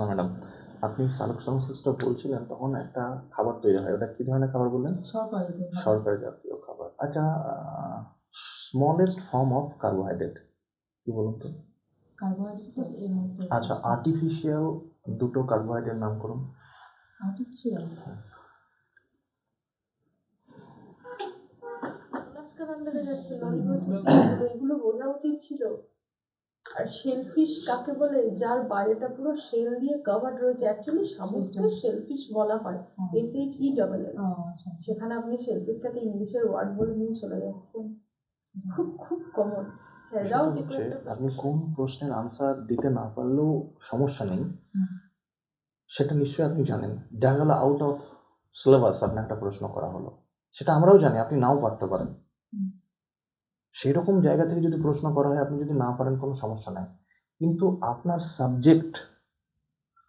Madam, আপনি সালোক সংশ্লিষ্ট বলছিলেন তখন একটা খাবার তৈরি হয়, ওটা কি ধরনের খাবার বললেন? সরকারি জাতীয় খাবার। আচ্ছা, স্মলেস্ট ফর্ম অফ কার্বোহাইড্রেট কি বলুন তো? আচ্ছা, আর্টিফিশিয়াল দুটো কার্বোহাইড্রেট নাম করুন। এগুলো বোঝা উচিত ছিল। আর শেলফিশ কাকে বলে? যার বাইরেটা পুরো শেল দিয়ে কভার রয়েছে, অ্যাকচুয়ালি সামুদ্রিক শেলফিশ বলা হয়, SHELL। সেখানে আপনি শেলফিশটাকে ইংলিশের ওয়ার্ড বলে নিয়ে চলে যাচ্ছেন, খুব খুব কমন। সেটা হচ্ছে আপনি কোন প্রশ্নের আনসার দিতে না পারলেও সমস্যা নেই, সেটা নিশ্চয়ই আপনি জানেন। দেখা গেল আউট অফ সিলেবাস আপনার একটা প্রশ্ন করা হলো, সেটা আমরাও জানি আপনি নাও পারতে পারেন। সেই রকম জায়গা থেকে যদি প্রশ্ন করা হয়, আপনি যদি না পারেন কোনো সমস্যা নাই, কিন্তু আপনার সাবজেক্ট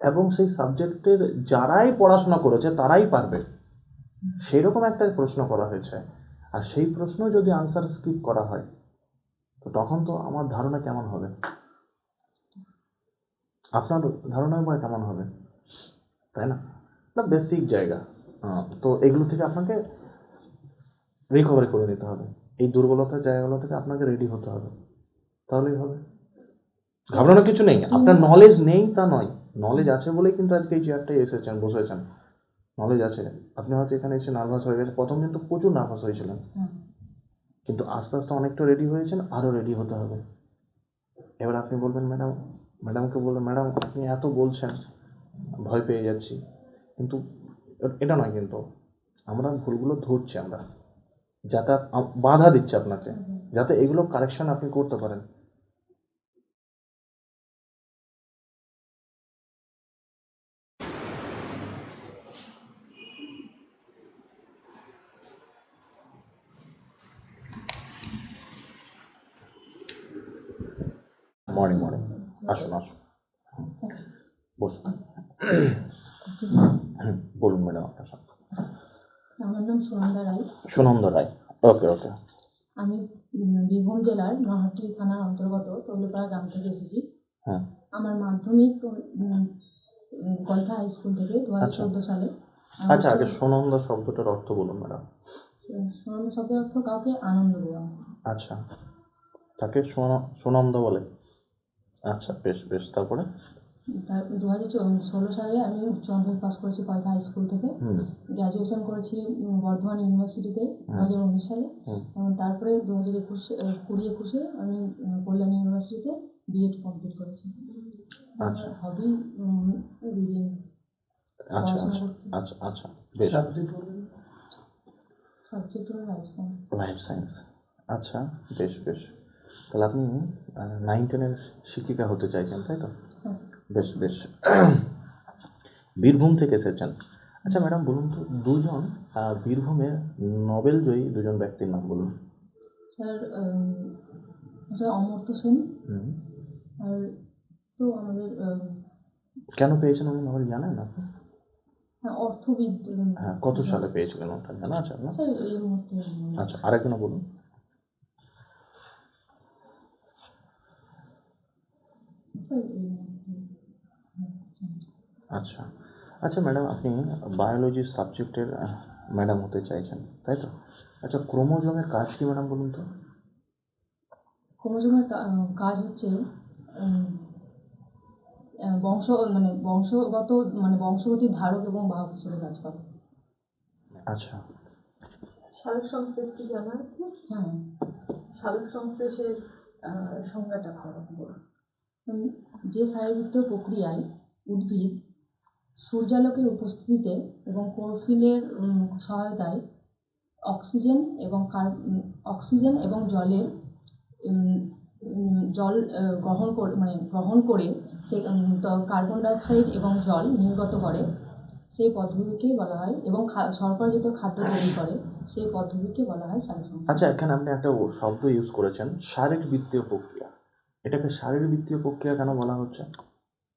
এবং সেই সাবজেক্টের যারাই পড়াশোনা করেছে তারাই পারবে, সেই রকম একটা প্রশ্ন করা হয়েছে। আর সেই প্রশ্ন যদি আনসার স্কিপ করা হয়, তো তখন তো আমার ধারণা কেমন হবে, আপনার ধারণা বা কেমন হবে, তাই না? না, বেসিক জায়গা। তো এগুলো থেকে আপনাকে রিকভারি করে নিতে হবে, এই দুর্বলতার জায়গাগুলো থেকে আপনাকে রেডি হতে হবে, তাহলেই হবে। ঘাবড়ানোর কিছু নেই, আপনার নলেজ নেই তা নয়, নলেজ আছে বলেই কিন্তু আজকে এই চেয়ারটায় এসেছেন, বসেছেন, নলেজ আছে। আপনি হয়তো এখানে এসে নার্ভাস হয়ে গেছে, প্রথম দিন তো প্রচুর নার্ভাস হয়েছিলেন, কিন্তু আস্তে আস্তে অনেকটা রেডি হয়েছেন, আরও রেডি হতে হবে। এবার আপনি বলবেন ম্যাডামকে বলবেন, ম্যাডাম আপনি এত বলছেন, ভয় পেয়ে যাচ্ছি, কিন্তু এটা নয়, কিন্তু আমরা ভুলগুলো ধরছি, আমরা যাতে বাধা দিচ্ছে আপনাকে, যাতে এগুলো কারেকশন আপনি করতে পারেন। মর্নিং মর্নিং, আসুন আসুন, বসুন। বলুন ম্যাডাম, আপনার সাথে। আমার নাম সুনন্দা রায়। সুনন্দা রায়, ওকে ওকে। আমি বীরভূম জেলার নহাটি থানার অন্তর্গত তৈলপাড়া গ্রাম থেকে এসেছি। হ্যাঁ, আমার মাধ্যমিক কলকা হাই স্কুল থেকে 2014 সালে। আচ্ছা, আগে সুনন্দা শব্দটার অর্থ বলুন ম্যাডাম। সুনন্দা শব্দের অর্থ কাউকে আনন্দ দেওয়া। আচ্ছা, তাকে সুনন্দ বলে। আচ্ছা, বেশ বেশ, তারপরে? 2016 সালে আমি উচ্চ মাধ্যমিক পাস করেছি কলকা হাই স্কুল থেকে। গ্র্যাজুয়েশন করেছি বর্ধমান ইউনিভার্সিটিতে 2019 সালে। এবং তারপরে 2021-এ আমি কল্যাণ ইউনিভার্সিটিতে বিএড কমপ্লিট করেছি। আমার হবি রিডিং। আচ্ছা আচ্ছা আচ্ছা, বেশ। সাবজেক্ট হলো লাইফ সায়েন্স। লাইফ সায়েন্স, আচ্ছা, বেশ বেশ। তাহলে আপনি 9-10-এর শিক্ষিকা হতে চাইছেন, তাই তো? বেশ বেশ। বীরভূম থেকে এসেছেন। আচ্ছা ম্যাডাম, বলুন তো, দুজন বীরভূমের নোবেল জয়ী দুজন ব্যক্তির নাম বলুন। স্যার অমর্ত্য সেন, আর তো আমাদের কেন পেয়েছেন উনি নোবেল জানেন আপনি? অর্থবিদ। হ্যাঁ, কত সালে পেয়েছিলেন ওটা জানা আছে আপনার? স্যার এই মুহূর্তে। আচ্ছা, আরেকজনও বলুন। আচ্ছা আচ্ছা ম্যাডাম, আপনি বায়োলজি সাবজেক্টের ম্যাডাম হতে চাইছেন, তাই তো? আচ্ছা, ক্রোমোজোমের কাজ কি ম্যাডাম বলুন তো? ক্রোমোজোমের কাজ হচ্ছে বংশগতির ধারক এবং বাহক হিসেবে কাজ করে। আচ্ছা, সালোক সংশ্লেষ কি জানা আছে? হ্যাঁ, সালোক সংশ্লেষের সংজ্ঞাটা বলুন। যে শারীরবৃত্তীয় প্রক্রিয়ায় উদ্ভিদ সূর্যালোকের উপস্থিতিতে এবং ক্লোরোফিলের সহায়তায় অক্সিজেন এবং জল গ্রহণ করে সে কার্বন ডাইঅক্সাইড এবং জল নির্গত করে, সেই পদ্ধতিকে বলা হয়, এবং শর্করাজাত খাদ্য তৈরি করে, সেই পদ্ধতিকে বলা হয় সালোক সংশ্লেষ। আচ্ছা, এখানে আপনি একটা শব্দ ইউজ করেছেন, শারীরবৃত্তীয় প্রক্রিয়া। এটাকে শারীরবৃত্তীয় প্রক্রিয়া কেন বলা হচ্ছে?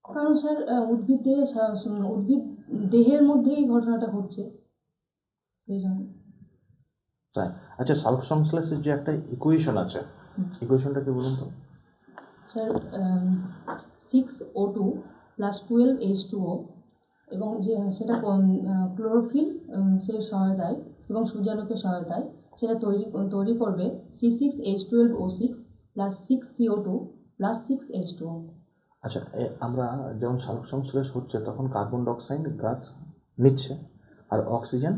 কারণ স্যার উদ্ভিদ দেহের মধ্যেই ঘটনাটা ঘটছে, সেই জন্য। তাই? আচ্ছা, সালোক সংশ্লেষের যে একটা ইকুয়েশন আছে, ইকুয়েশনটা কি বলুন তো? স্যার 6O2 প্লাস 12H2O, এবং যে সেটা ক্লোরোফিল সে সহায়তায় এবং সূর্যালোকের সহায়তায় সেটা তৈরি করবে C6H12O6 plus 6CO2 plus 6H2O। আচ্ছা, আমরা যখন সালোক সংশ্লেষ হচ্ছে তখন কার্বন ডাইঅক্সাইড গাছ নিচ্ছে আর অক্সিজেন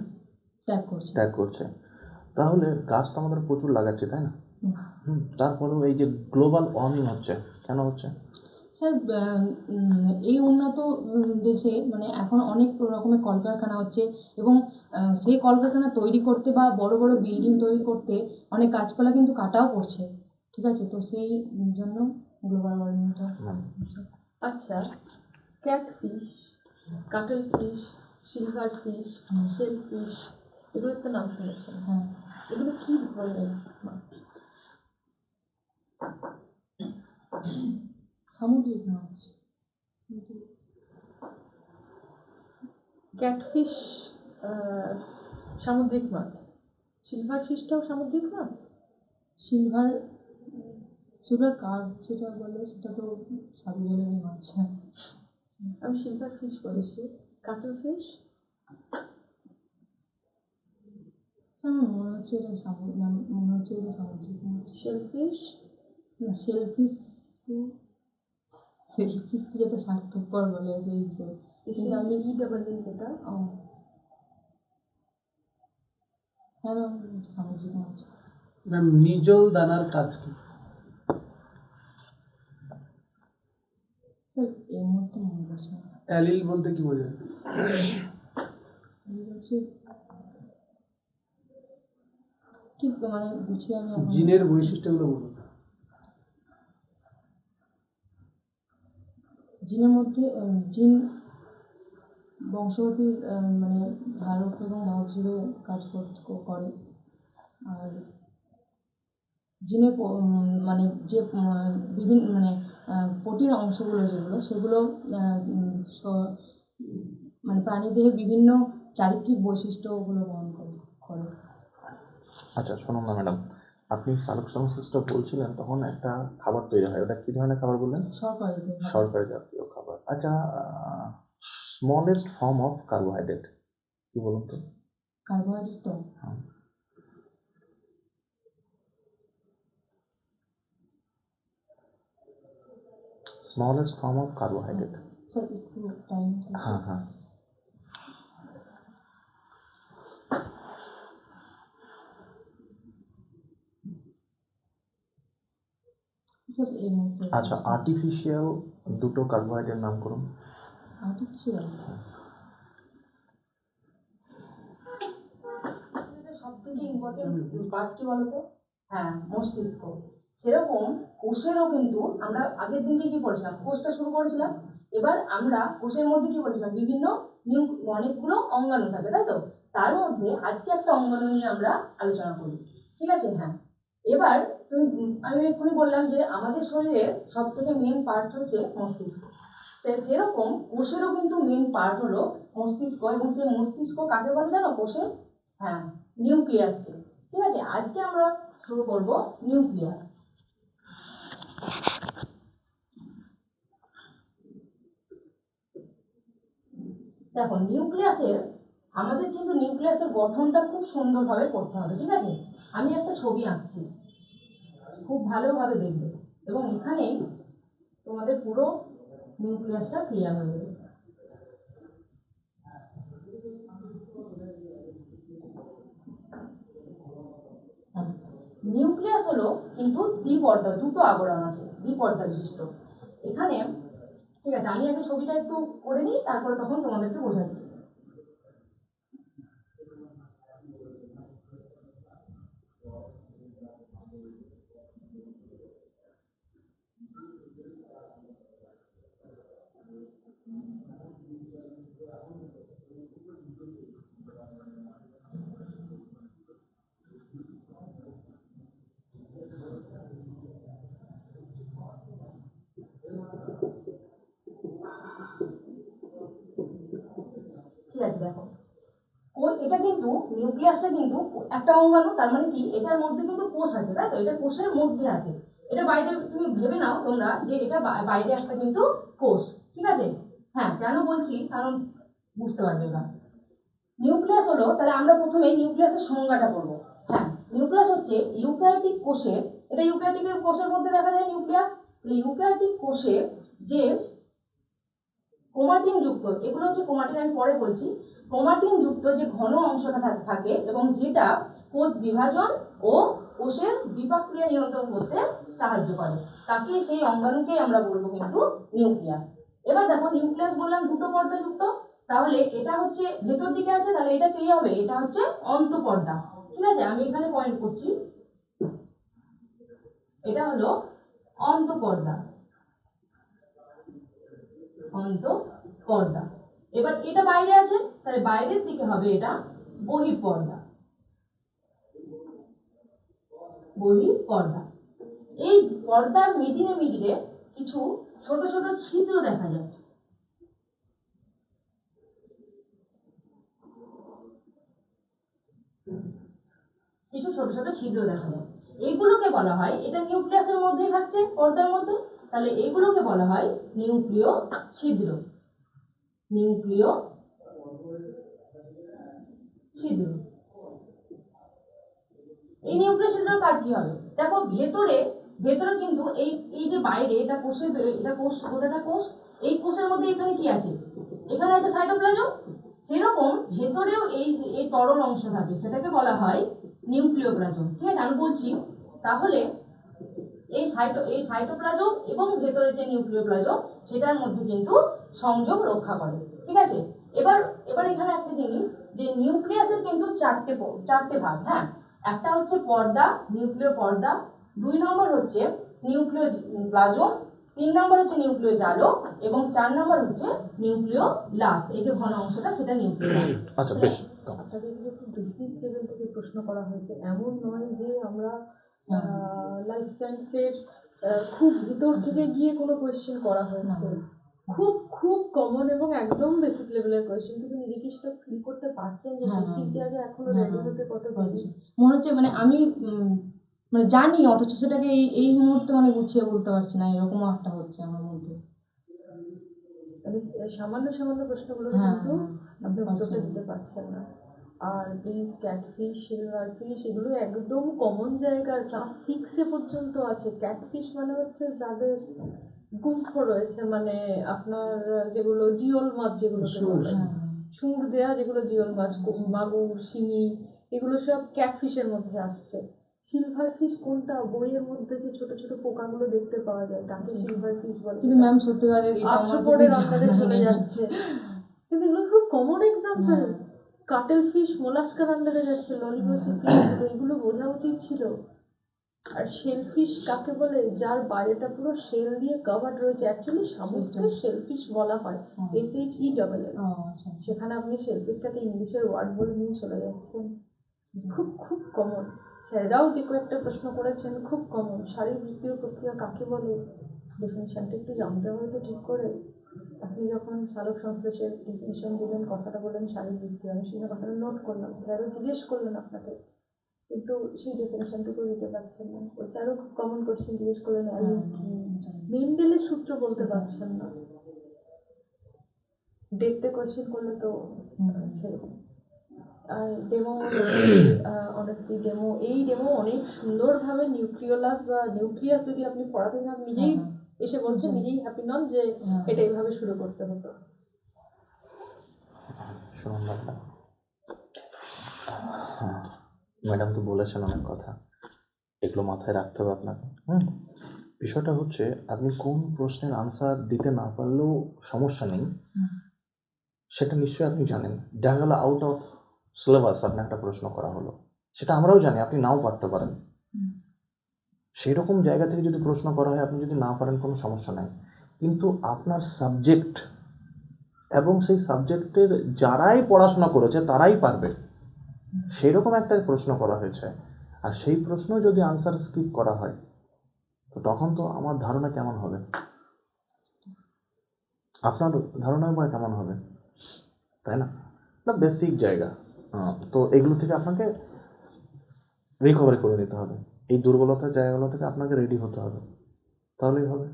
ত্যাগ করছে। তাহলে গাছ তো আমাদের প্রচুর লাগাচ্ছে, তাই না? তারপরেও এই যে গ্লোবাল ওয়ার্মিং হচ্ছে, কেন হচ্ছে? স্যার, এই উন্নত দেশে মানে এখন অনেক রকমের কলকারখানা হচ্ছে, এবং সেই কলকারখানা তৈরি করতে বা বড় বড় বিল্ডিং তৈরি করতে অনেক গাছপালা কিন্তু কাটাও পড়ছে, ঠিক আছে? তো সেই জন্য গ্লোবাল ওয়ার্মিংটা। আচ্ছা, catfish, cuttlefish, silverfish, shellfish, এগুলোর তো নাম শুনেছেন। হ্যাঁ, এগুলো কি ধরনের মাছ? সামুদ্রিক মাছ। ক্যাটফিশ সামুদ্রিক মাছ, সিলভার ফিশটাও সামুদ্রিক মাছ। সিলভার কার্ভ যেটা বলে সেটা তো সাদা জলের মাছ। আমি সিলভার ফিশ বলেছি। কাটল ফিশ আমার মনে হচ্ছে এটা সামুদ্রিক মাছ। শেলফিশ, না, সেলফিশ তো যেটা স্বার্থপর বলে যে হিসেবে, কিন্তু আমি যেটা হ্যাঁ ম্যাম, সামুদ্রিক মাছ। ম্যাম, নিজল দানার কাজ কি? স্যার, এর মধ্যে মনে করছে না। অ্যালিল বলতে কি বোঝায়? হচ্ছে ঠিক মানে গুছিয়ে আমি এখন জিনের বৈশিষ্ট্যগুলো বলুন। জিনের মধ্যে জিন বংশগতির মানে ধারক এবং বাহক হিসেবে কাজ করে। আর জিনের মানে যে বিভিন্ন মানে প্রোটিন অংশগুলো যেগুলো সেগুলো মানে প্রাণীদেহের বিভিন্ন চারিত্রিক বৈশিষ্ট্যগুলো বহন করে। আচ্ছা, শুনুন না ম্যাডাম, আপনি সালোক সংশ্লেষটা বলছিলেন তখন একটা খাবার তৈরি হয়, ওটা কি ধরনের খাবার বললেন? শর্করা জাতীয় খাবার। আচ্ছা, স্মলেস্ট ফর্ম অফ কার্বোহাইড্রেট কি বলুন তো? কার্বোহাইড্রেট তো smallest form of carbohydrate. Sir একটু টাইম। হ্যাঁ হ্যাঁ। স্যার এর মধ্যে আচ্ছা, আর্টিফিশিয়াল দুটো কার্বোহাইড্রেট নাম করুন। আর্টিফিশিয়াল সব থেকে ইম্পর্টেন্ট পার্ট কি বলতো? হ্যাঁ, মস্তিষ্ক। সেরকম কোষেরও কিন্তু আমরা আগের দিনকে কি করেছিলাম, কোষটা শুরু করেছিলাম। এবার আমরা কোষের মধ্যে কি বলেছিলাম, বিভিন্ন অনেকগুলো অঙ্গাণু থাকে, তাই তো? তার মধ্যে আজকে একটা অঙ্গাণু নিয়ে আমরা আলোচনা করি, ঠিক আছে? হ্যাঁ, এবার আমি এক্ষুনি বললাম যে আমাদের শরীরের সব থেকে মেন পার্ট হচ্ছে মস্তিষ্ক। সেরকম কোষেরও কিন্তু মেন পার্ট হলো মস্তিষ্ক, এবং সেই মস্তিষ্ক কাকে বলে জানো? কোষের, হ্যাঁ, নিউক্লিয়াসকে। ঠিক আছে, আজকে আমরা শুরু করব নিউক্লিয়াস। দেখো, আমাদের কিন্তু নিউক্লিয়াসের গঠনটা খুব সুন্দরভাবে করতে হবে, ঠিক আছে? আমি একটা ছবি আঁকছি, খুব ভালোভাবে দেখবে, এবং এখানে তোমাদের পুরো নিউক্লিয়াসটা ক্লিয়ার হয়ে যাবে। নিউক্লিয়াস হলো কিন্তু দ্বিপর্দা, দুটো আবরণ আছে, দ্বিপর্দা বিশিষ্ট। এখানে, ঠিক আছে, আমি আগে ছবিটা একটু করে নিই, তারপরে তখন তোমাদেরকে বোঝাচ্ছি। ঠিক আছে, দেখো, এটা কিন্তু নিউক্লিয়াসটা কিন্তু একটা অঙ্গাণু, তার মানে কি এটার মধ্যে কিন্তু কোষ আছে, তাই তো? এটা কোষের মধ্যে আছে, এটা বাইরে তুমি ভেবে নাও তোমরা যে এটা বাইরে একটা কিন্তু কোষ, ঠিক আছে? কেন বলছি কারণ বুঝতে পারবে এবার। নিউক্লিয়াস হলো, তাহলে আমরা প্রথমে নিউক্লিয়াসের সংজ্ঞাটা করবো। হ্যাঁ, নিউক্লিয়াস হচ্ছে ইউক্যারিওটিক কোষের, এটা ইউক্যারিওটিক কোষের মধ্যে দেখা যায় নিউক্লিয়াস। ইউক্যারিওটিক কোষের যে ক্রোমাটিন যুক্ত, এগুলো হচ্ছে ক্রোমাটিন, আমি পরে বলছি, ক্রোমাটিন যুক্ত যে ঘন অংশটা থাকে এবং যেটা কোষ বিভাজন ও কোষের বিপাক্রিয়া নিয়ন্ত্রণ করতে সাহায্য করে, তাকে সেই অঙ্গাণুকে আমরা বলবো কিন্তু নিউক্লিয়াস। এবার দেখো নিউক্লিয়াস বললাম দুটো পর্দা যুক্ত, তাহলে এটা হচ্ছে ভেতর দিকে আছে, তাহলে এটা কি হবে, এটা হচ্ছে অন্তঃপর্দা। ঠিক আছে, আমি এখানে পয়েন্ট করছি, এটা হলো অন্তঃপর্দা, অন্তঃপর্দা। এবার এটা বাইরে আছে, তাহলে বাইরের দিকে হবে এটা বহিঃপর্দা, বহিঃপর্দা। এই পর্দার মিডিলে কিছু ছোট ছোট ছিদ্র দেখা যায়। কিছু ছোট ছোট ছিদ্র দেখা যায়, এইগুলোকে বলা হয়, এটা নিউক্লিয়াসের মধ্যেই থাকছে পর্দার মধ্যে, তাহলে এগুলোকে বলা হয় নিউক্লিয় ছিদ্র, নিউক্লিয় ছিদ্র। এই নিউক্লিয় ছিদ্রের কাজ কি হবে, দেখো ভেতরে ভেতরে কিন্তু এই এই যে বাইরে এটা কোষের, এটা কোষ, গোটাটা কোষ, এই কোষের মধ্যে এখানে কি আছে, এখানে আছে সাইটোপ্লাজম, সেরকম ভেতরেও এই এই তরল অংশ থাকে, সেটাকে বলা হয় নিউক্লিওপ্লাজম। ঠিক আছে, আমি বলছি, তাহলে এই সাইটোপ্লাজম এবং ভেতরে যে নিউক্লিওপ্লাজম সেটার মধ্যে কিন্তু সংযোগ রক্ষা করে। ঠিক আছে, এবার এবার এখানে একটা জিনিস, যে নিউক্লিয়াসের কিন্তু চারটে ভাগ। হ্যাঁ, একটা হচ্ছে পর্দা, নিউক্লিয় পর্দা, 2 নম্বর হচ্ছে নিউক্লিয় প্লাজম, 3 নম্বর হচ্ছে নিউক্লিয় জালক এবং 4 নম্বর হচ্ছে নিউক্লিয় লাস, এই যে ঘন অংশটা সেটা নিউক্লিয় লাস। আচ্ছা বেশ। আপনাকে কিন্তু একটু বেসিক লেভেল থেকে প্রশ্ন করা হয়েছে, এমন নয় যে আমরা লাইফ সায়েন্সের খুব ভিতর থেকে গিয়ে কোনো কোয়েশ্চেন করা হয়েছে, খুব খুব কমন এবং একদম বেসিক লেভেলের কোয়েশ্চেন, কিন্তু নিজেকে সেটা ফিল করতে পারছেন যে বেসিক জায়গা এখনো রেডি হতে কত বেশি মনে হচ্ছে, মানে আমি মানে জানি, অথচ সেটাকে এই মুহূর্তে মানে গুছিয়ে বলতে পারছি না, এরকম একটা হচ্ছে আমার মধ্যে। মানে সামান্য সামান্য প্রশ্নগুলো কিন্তু আপনি উত্তরটা দিতে পারছেন না। আর প্লিজ ক্যাটফিশ, সিলভার ফিশ এগুলো একদম কমন জায়গার, ক্লাস 6 পর্যন্ত আছে। ক্যাটফিশ মানে হচ্ছে যাদের গুম্ফ রয়েছে, মানে আপনার যেগুলো জিওল মাছ, যেগুলো সুর দেয়া যেগুলো জিওল মাছ, মাগুর, শিঙি, এগুলো সব ক্যাটফিশের মধ্যে আসছে। সিলভার ফিশ কোনটা, বইয়ের মধ্যে যে ছোট ছোট পোকাগুলো দেখতে পাওয়া যায় তাকে সিলভার ফিশ বলে, কিন্তু ম্যাম সত্যিকারের আর্থ্রোপডের আন্ডারে চলে যাচ্ছে, কিন্তু এগুলো খুব কমন এক্সাম্পল। কাটেল ফিশ মোলাস্কার আন্ডারে যাচ্ছে, ললিপসিস, এগুলো বোঝা উচিত ছিল। আর শেলফিশ কাকে বলে, যার বাইরেটা পুরো শেল দিয়ে কভার্ড রয়েছে, অ্যাকচুয়ালি সামুদ্রিক শেলফিশ বলা হয়, SHELL, সেখানে আপনি শেলফিশটাকে ইংলিশের ওয়ার্ড বলে নিয়ে চলে যাচ্ছেন। খুব খুব কমন, স্যাররাও যে কয়েকটা প্রশ্ন করেছেন খুব কমন। শারীরবৃত্তীয় প্রক্রিয়া কাকে বলে, ডেফিনিশনটা একটু জানতে হবে তো ঠিক করে। আপনি যখন সালোক সংশ্লেষের ডেফিনিশন দিলেন, কথাটা বললেন শারীরবৃত্তীয়, আমি সেই কথাটা নোট করলাম, স্যারও জিজ্ঞেস করলেন আপনাকে, কিন্তু সেই ডেফিনেশনটুকু দিতে পারছেন না। ওই স্যারও খুব কমন কোশ্চেন জিজ্ঞেস করলেন, মেন্ডেলের সূত্র বলতে পারছেন না, দেখতে কোশ্চেন করলে তো সেরকম। আর ডেমো, অনেস্টলি ডেমো অনেক সুন্দরভাবে নিউক্লিওলাস বা নিউক্লিয়াস যদি আপনি পড়াতে চান, নিজেই এসে বলছেন, নিজেই হ্যাপি নন যে এটা এইভাবে শুরু করতে হতো। শুনুন ম্যাডাম, ম্যাডাম তো বলেছেন অনেক কথা, এগুলো মাথায় রাখতে হবে আপনাকে। বিষয়টা হচ্ছে আপনি কোন প্রশ্নের আনসার দিতে না পারলেও সমস্যা নেই, সেটা নিশ্চয়ই আপনি জানেন। দেখা গেল আউট অফ সিলেবাস আপনার একটা প্রশ্ন করা হলো, সেটা আমরাও জানি আপনি নাও পারতে পারেন। সেই রকম জায়গা থেকে যদি প্রশ্ন করা হয়, আপনি যদি না পারেন কোনো সমস্যা নাই, কিন্তু আপনার সাবজেক্ট এবং সেই সাবজেক্টের যারাই পড়াশোনা করেছে তারাই পারবে, সেই রকম একটা প্রশ্ন করা হয়েছে। আর সেই প্রশ্ন যদি আনসার স্কিপ করা হয়, তো তখন তো আমার ধারণা কেমন হবে, আপনার ধারণা বা কেমন হবে, তাই না? না বেসিক জায়গা, তো এগুলো থেকে আপনাকে রিকভারি করে নিতে হবে। এই দুর্বলতার জায়গাগুলো থেকে আপনাকে রেডি হতে হবে, তাহলেই হবে।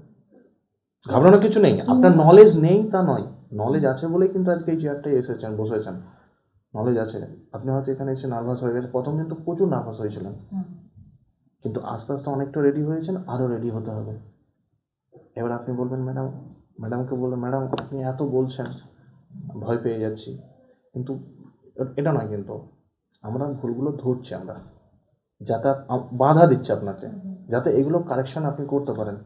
ঘাবড়ানোর কিছু নেই, আপনার নলেজ নেই তা নয়, নলেজ আছে বলেই কিন্তু আজকে এই চেয়ারটায় এসেছেন, বসেছেন। নলেজ আছে। আপনি হয়তো এখানে এসে নার্ভাস হয়ে গেছে, প্রথম দিন তো প্রচুর নার্ভাস হয়েছিলেন, কিন্তু আস্তে আস্তে অনেকটা রেডি হয়েছেন, আরও রেডি হতে হবে। এবার আপনি বলবেন ম্যাডামকে বলবেন, ম্যাডাম আপনি এত বলছেন, ভয় পেয়ে যাচ্ছি, কিন্তু এটা নয়, কিন্তু আমরা ভুলগুলো ধরছি, আমরা যাতে বাধা দিচ্ছে আপনাকে, যাতে এগুলো কারেকশন আপনি করতে পারেন।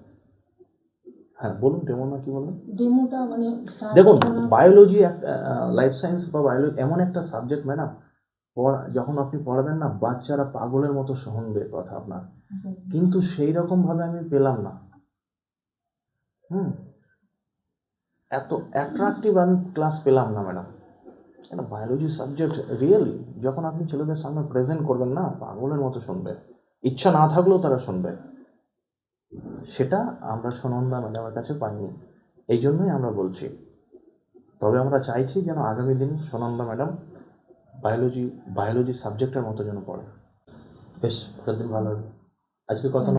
হ্যাঁ বলুন, ডেমো না কি বলবেন? ডেমোটা মানে দেখুন, বায়োলজি লাইফ সায়েন্স বা বায়োলজি এমন একটা সাবজেক্ট ম্যাডাম, যখন আপনি পড়াবেন না, বাচ্চারা পাগলের মতো শুনবে কথা আপনার, কিন্তু সেই রকমভাবে আমি পেলাম না। এত অ্যাট্রাকটিভ আমি ক্লাস পেলাম না ম্যাডাম। একটা বায়োলজি সাবজেক্ট রিয়েলি যখন আপনি ছেলেদের সামনে প্রেজেন্ট করবেন না, পাগলের মতো শুনবে, ইচ্ছা না থাকলেও তারা শুনবে। সেটা আমরা সুনন্দা ম্যাডামের কাছে পাইনি, এই জন্যই আমরা বলছি। তবে আমরা চাইছি যেন আগামী দিন সুনন্দা ম্যাডাম বায়োলজি সাবজেক্টের মতো যেন পড়ে। বেশ, পরের দিন ভালো হবে। আজকে কথা